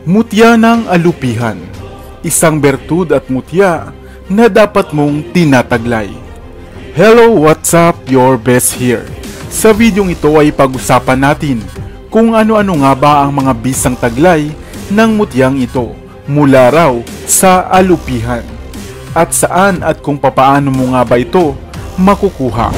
Mutya ng alupihan, isang bertud at mutya na dapat mong tinataglay. Hello, what's up? Your best here. Sa videong ito ay pag-usapan natin kung ano-ano nga ba ang mga bisang taglay ng mutyang ito mula raw sa alupihan at saan at kung papaano mo nga ba ito makukuha.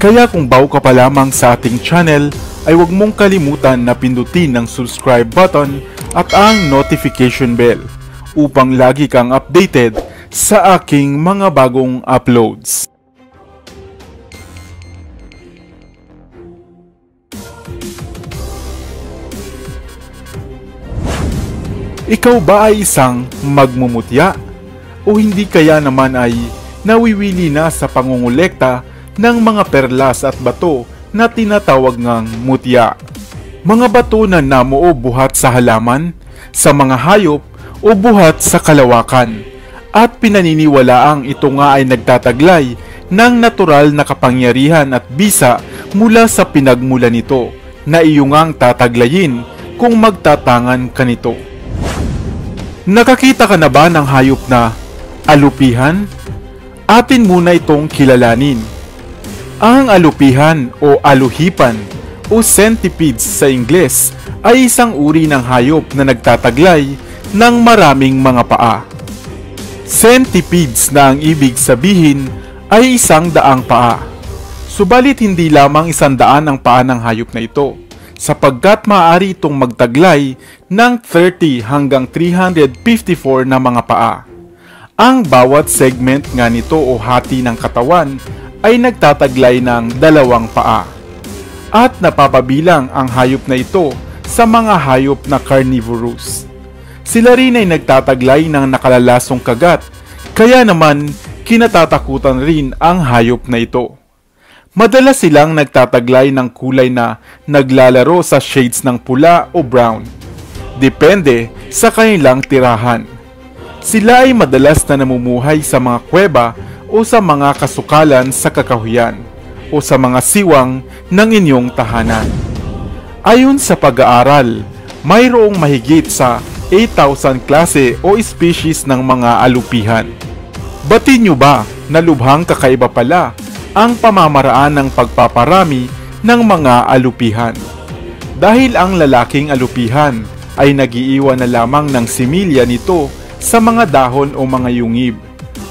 Kaya kung bago ka pa lamang sa ating channel ay huwag mong kalimutan na pindutin ang subscribe button at ang notification bell upang lagi kang updated sa aking mga bagong uploads. Ikaw ba ay isang magmumutya? O hindi kaya naman ay nawiwili na sa pangungulekta ng mga perlas at bato na tinatawag ngang mutya? Mga bato na namuo buhat sa halaman, sa mga hayop o buhat sa kalawakan, at pinaniniwalaang ito nga ay nagtataglay ng natural na kapangyarihan at bisa mula sa pinagmulan nito na iyong ang tataglayin kung magtatangan ka nito. Nakakita ka na ba ng hayop na alupihan? Atin muna itong kilalanin. Ang alupihan o aluhipan o centipedes sa Ingles ay isang uri ng hayop na nagtataglay ng maraming mga paa. Centipedes na ang ibig sabihin ay 100 paa. Subalit hindi lamang 100 ang paa ng hayop na ito, sapagkat maaari itong magtaglay ng 30 hanggang 354 na mga paa. Ang bawat segment nga nito o hati ng katawan ay nagtataglay ng 2 paa. At napapabilang ang hayop na ito sa mga hayop na carnivorous. Sila rin ay nagtataglay ng nakalalasong kagat, kaya naman kinatatakutan rin ang hayop na ito. Madalas silang nagtataglay ng kulay na naglalaro sa shades ng pula o brown. Depende sa kanilang tirahan. Sila ay madalas na namumuhay sa mga kuweba o sa mga kasukalan sa kakahuyan o sa mga siwang ng inyong tahanan. Ayon sa pag-aaral, mayroong mahigit sa 8,000 klase o species ng mga alupihan. Batin nyo ba na lubhang kakaiba pala ang pamamaraan ng pagpaparami ng mga alupihan? Dahil ang lalaking alupihan ay nagiiwan na lamang ng similya nito sa mga dahon o mga yungib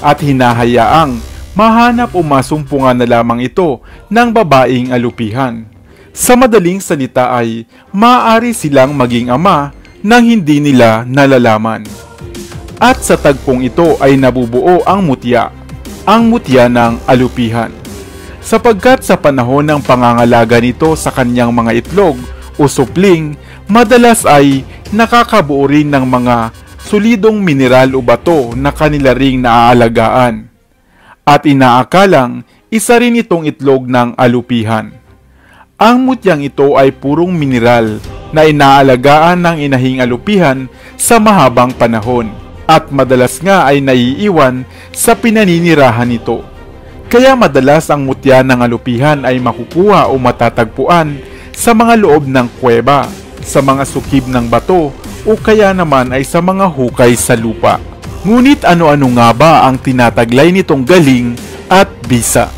at hinahayaang mahanap o masumpungan na lamang ito ng babaeng alupihan. Sa madaling salita ay maaari silang maging ama nang hindi nila nalalaman. At sa tagpong ito ay nabubuo ang mutya ng alupihan. Sapagkat sa panahon ng pangangalaga nito sa kanyang mga itlog o supling, madalas ay nakakabuo rin ng mga solidong mineral o bato na kanila ring naaalagaan. At inaakalang isa rin itong itlog ng alupihan. Ang mutyang ito ay purong mineral na inaalagaan ng inahing alupihan sa mahabang panahon at madalas nga ay naiiwan sa pinaninirahan nito. Kaya madalas ang mutya ng alupihan ay makukuha o matatagpuan sa mga loob ng kuweba, sa mga sukib ng bato o kaya naman ay sa mga hukay sa lupa. Ngunit ano-ano nga ba ang tinataglay nitong galing at bisa?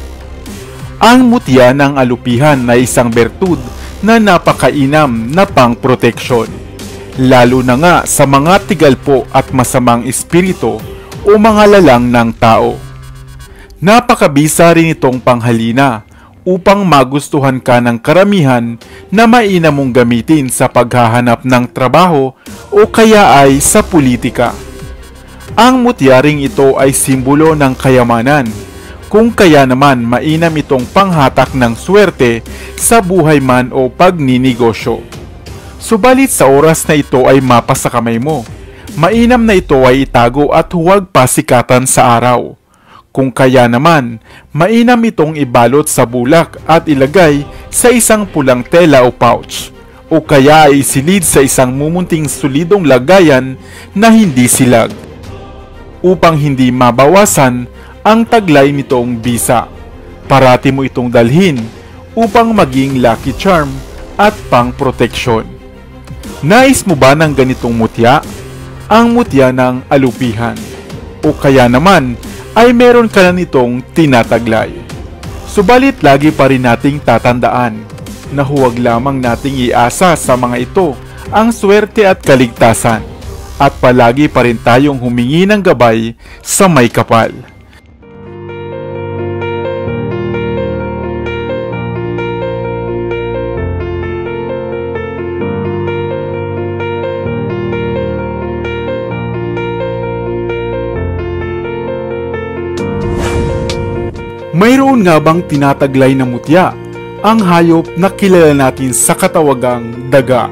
Ang mutya ng alupihan ay isang bertud na napakainam na pangproteksyon, lalo na nga sa mga tigalpo at masamang espiritu o mga lalang ng tao. Napakabisa rin itong panghalina upang magustuhan ka ng karamihan na mainam mong gamitin sa paghahanap ng trabaho o kaya ay sa politika. Ang mutya ring ito ay simbolo ng kayamanan, kung kaya naman mainam itong panghatak ng swerte sa buhay man o pagninegosyo. Subalit sa oras na ito ay mapa sa kamay mo, mainam na ito ay itago at huwag pasikatan sa araw. Kung kaya naman, mainam itong ibalot sa bulak at ilagay sa isang pulang tela o pouch, o kaya ay isilid sa isang mumunting solidong lagayan na hindi silag, upang hindi mabawasan ang taglay nitong bisa. Parati mo itong dalhin upang maging lucky charm at pang proteksyon. Nais mo ba ng ganitong mutya? Ang mutya ng alupihan. O kaya naman ay meron ka na nitong tinataglay. Subalit lagi pa rin nating tatandaan na huwag lamang nating iasa sa mga ito ang swerte at kaligtasan. At palagi pa rin tayong humingi ng gabay sa may kapal. Mayroon nga bang tinataglay na mutya, ang hayop na kilala natin sa katawagang daga?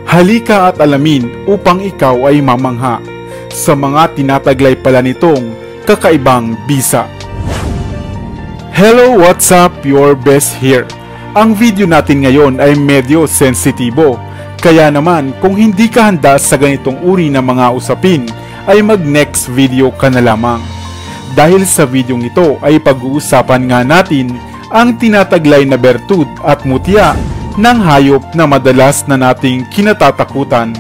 Halika at alamin upang ikaw ay mamangha sa mga tinataglay pala nitong kakaibang bisa. Hello, what's up? Your best here. Ang video natin ngayon ay medyo sensitibo, kaya naman kung hindi ka handa sa ganitong uri ng mga usapin ay mag next video ka na lamang. Dahil sa videong ito ay pag-uusapan nga natin ang tinataglay na bertud at mutya ng hayop na madalas na nating kinatatakutan.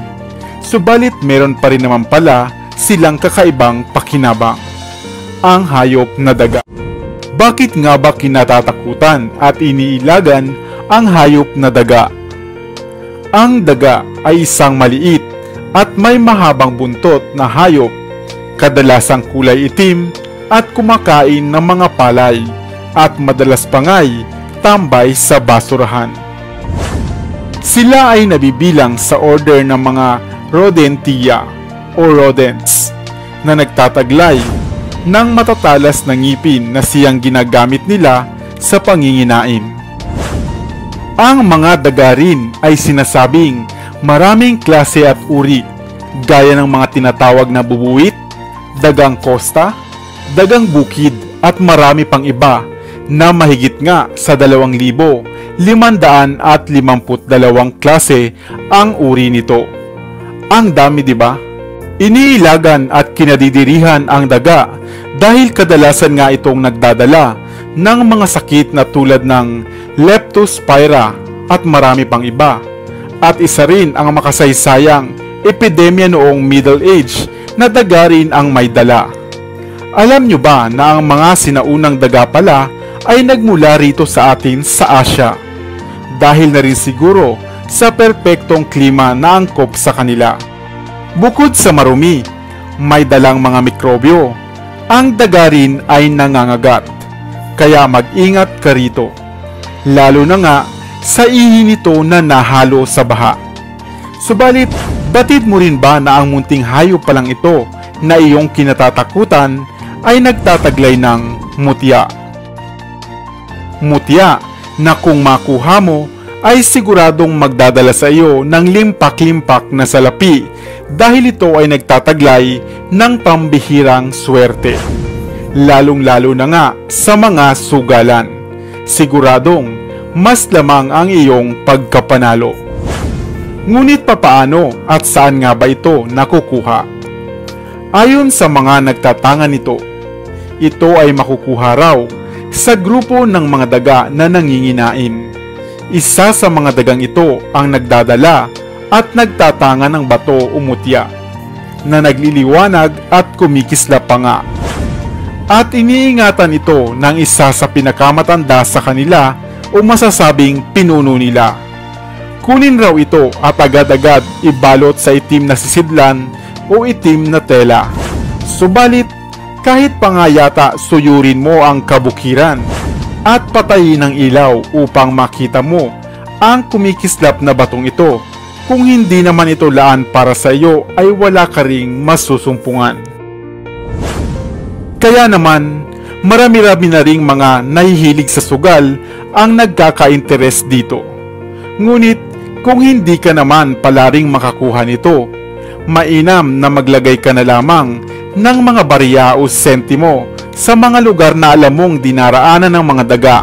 Subalit meron pa rin naman pala silang kakaibang pakinabang. Ang hayop na daga. Bakit nga ba kinatatakutan at iniilagan ang hayop na daga? Ang daga ay isang maliit at may mahabang buntot na hayop, kadalasang kulay itim at kumakain ng mga palay at madalas pangay tambay sa basurahan. Sila ay nabibilang sa order ng mga Rodentia o rodents na nagtataglay ng matatalas na ngipin na siyang ginagamit nila sa panginginain. Ang mga daga rin ay sinasabing maraming klase at uri gaya ng mga tinatawag na bubuwit, dagang kosta, dagang bukid at marami pang iba na mahigit nga sa 2,552 klase ang uri nito. Ang dami, di ba? Iniilagan at kinadidirihan ang daga dahil kadalasan nga itong nagdadala ng mga sakit na tulad ng leptospira at marami pang iba. At isa rin ang makasaysayang epidemya noong Middle Age na daga rin ang may dala. Alam nyo ba na ang mga sinaunang daga pala ay nagmula rito sa atin sa Asya? Dahil na rin siguro sa perpektong klima na angkop sa kanila. Bukod sa marumi, may dalang mga mikrobyo. Ang daga rin ay nangangagat, kaya mag-ingat ka rito. Lalo na nga sa ihi nito na nahalo sa baha. Subalit, batid mo rin ba na ang munting hayop palang ito na iyong kinatatakutan ay nagtataglay ng mutya? Mutya na kung makuha mo ay siguradong magdadala sa iyo ng limpak-limpak na salapi dahil ito ay nagtataglay ng pambihirang swerte. Lalong-lalo na nga sa mga sugalan. Siguradong mas lamang ang iyong pagkapanalo. Ngunit papaano at saan nga ba ito nakukuha? Ayon sa mga nagtatangan nito, ito ay makukuha raw sa grupo ng mga daga na nanginginain. Isa sa mga dagang ito ang nagdadala at nagtatanga ng bato o mutya na nagliliwanag at kumikislap pa nga. At iniingatan ito ng isa sa pinakamatanda sa kanila o masasabing pinuno nila. Kunin raw ito at agad-agad ibalot sa itim na sisidlan o itim na tela. Subalit, kahit pa nga yata suyurin mo ang kabukiran at patayin ang ilaw upang makita mo ang kumikislap na batong ito, kung hindi naman ito laan para sa iyo ay wala ka ring masusumpungan. Kaya naman, marami-rami na ring mga nahihilig sa sugal ang nagkaka-interes dito. Ngunit kung hindi ka naman pala ring makakuha nito, mainam na maglagay ka na lamang ng mga barya o sentimo sa mga lugar na alam mong dinaraanan ng mga daga,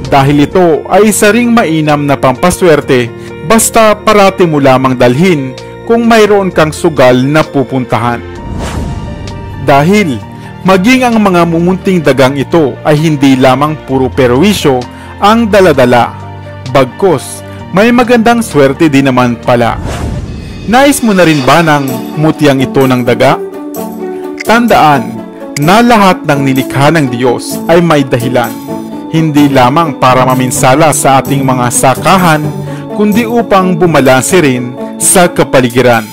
dahil ito ay isa ring mainam na pampaswerte basta parati mo lamang dalhin kung mayroon kang sugal na pupuntahan. Dahil maging ang mga mumunting dagang ito ay hindi lamang puro perwisyo ang daladala, bagkos may magandang swerte din naman pala. Nais mo na rin ba ng mutyang ito ng daga? Tandaan na lahat ng nilikha ng Diyos ay may dahilan, hindi lamang para maminsala sa ating mga sakahan, kundi upang bumalanse rin sa kapaligiran.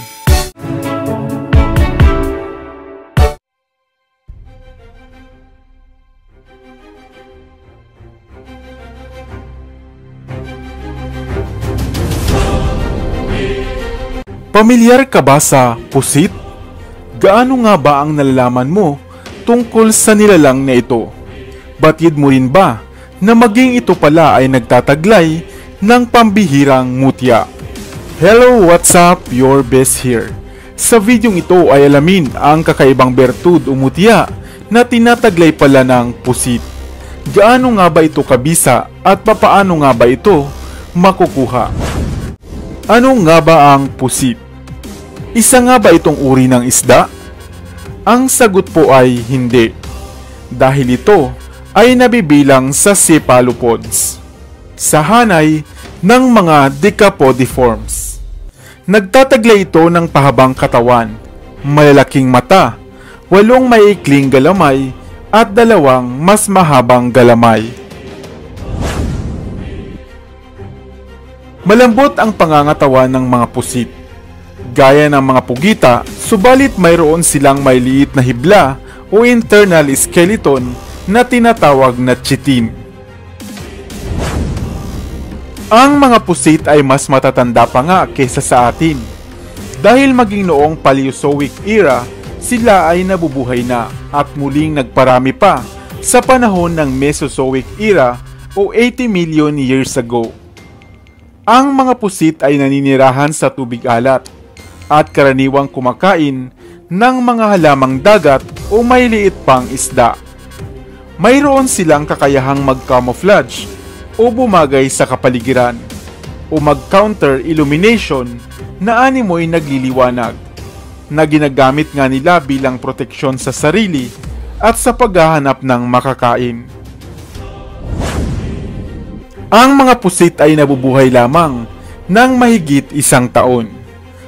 Pamilyar ka ba sa pusit? Gaano nga ba ang nalalaman mo tungkol sa nilalang na ito? Batid mo rin ba na maging ito pala ay nagtataglay ng pambihirang mutya? Hello, what's up? Your best here. Sa videong ito ay alamin ang kakaibang bertud o mutya na tinataglay pala ng pusit. Gaano nga ba ito kabisa at papaano nga ba ito makukuha? Ano nga ba ang pusit? Isa nga ba itong uri ng isda? Ang sagot po ay hindi, dahil ito ay nabibilang sa cephalopods, sa hanay ng mga decapodiforms. Nagtataglay ito ng pahabang katawan, malalaking mata, 8 maiikling galamay at 2 mas mahabang galamay. Malambot ang pangangatawan ng mga pusit, gaya ng mga pugita, subalit mayroon silang may liit na hibla o internal skeleton na tinatawag na chitin. Ang mga pusit ay mas matatanda pa nga kaysa sa atin, dahil maging noong Paleozoic era, sila ay nabubuhay na at muling nagparami pa sa panahon ng Mesozoic era o 80 million years ago. Ang mga pusit ay naninirahan sa tubig alat at karaniwang kumakain ng mga halamang dagat o may liit pang isda. Mayroon silang kakayahang mag-camouflage o bumagay sa kapaligiran o mag-counter illumination na animoy nagliliwanag, na ginagamit nga nila bilang proteksyon sa sarili at sa paghahanap ng makakain. Ang mga pusit ay nabubuhay lamang ng mahigit 1 taon.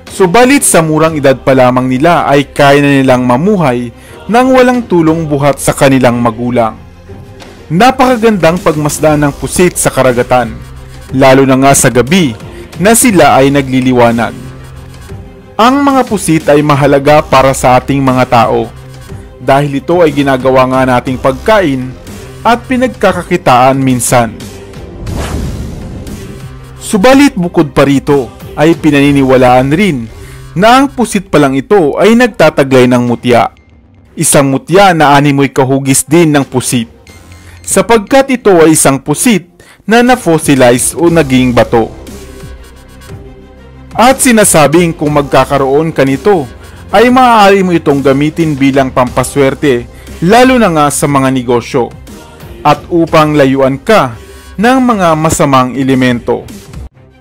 Subalit sa murang edad pa lamang nila ay kaya na nilang mamuhay nang walang tulong buhat sa kanilang magulang. Napakagandang pagmasdan ng pusit sa karagatan, lalo na nga sa gabi na sila ay nagliliwanag. Ang mga pusit ay mahalaga para sa ating mga tao, dahil ito ay ginagawa nga nating pagkain at pinagkakakitaan minsan. Subalit bukod pa rito, ay pinaniniwalaan rin na ang pusit pa lang ito ay nagtataglay ng mutya. Isang mutya na animoy kahugis din ng pusit, sapagkat ito ay isang pusit na na-fossilize o naging bato. At sinasabing kung magkakaroon ka nito, ay maaari mo itong gamitin bilang pampaswerte, lalo na nga sa mga negosyo, at upang layuan ka ng mga masamang elemento.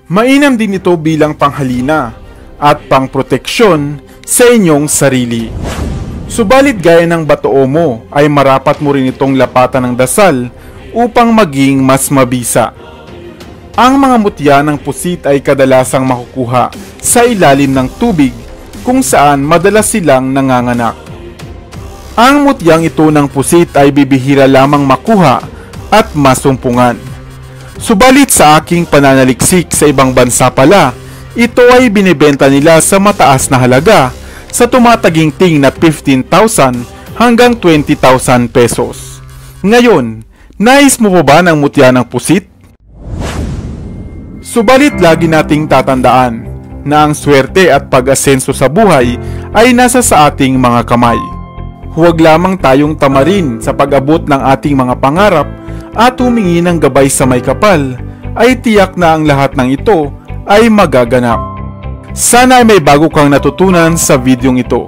Mainam din ito bilang panghalina at pangproteksyon sa inyong sarili. Subalit gaya ng batoo mo ay marapat mo rin itong lapatan ng dasal upang maging mas mabisa. Ang mga mutya ng pusit ay kadalasang makukuha sa ilalim ng tubig kung saan madalas silang nanganganak. Ang mutyang ito ng pusit ay bibihira lamang makuha at masumpungan. Subalit sa aking pananaliksik sa ibang bansa pala, ito ay binibenta nila sa mataas na halaga, sa tumataginting na 15,000 hanggang 20,000 pesos. Ngayon, nais mo ba ng mutya ng pusit? Subalit lagi nating tatandaan na ang swerte at pag-asenso sa buhay ay nasa sa ating mga kamay. Huwag lamang tayong tamarin sa pag-abot ng ating mga pangarap at humingi ng gabay sa may kapal, ay tiyak na ang lahat ng ito ay magaganap. Sana ay may bago kang natutunan sa videong ito.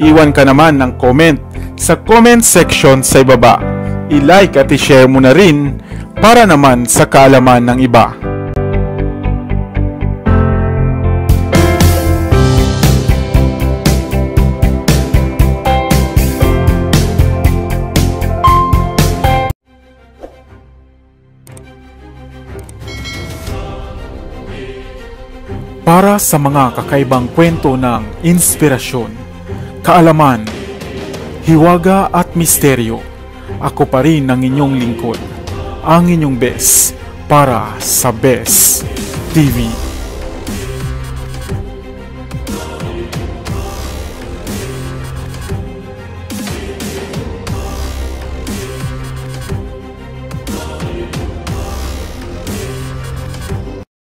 Iwan ka naman ng comment sa comment section sa ibaba. I-like at i-share mo na rin para naman sa kaalaman ng iba. para sa mga kakaibang kwento ng inspirasyon, kaalaman, hiwaga at misteryo. Ako pa rin ang inyong lingkod, ang inyong best para sa Best TV.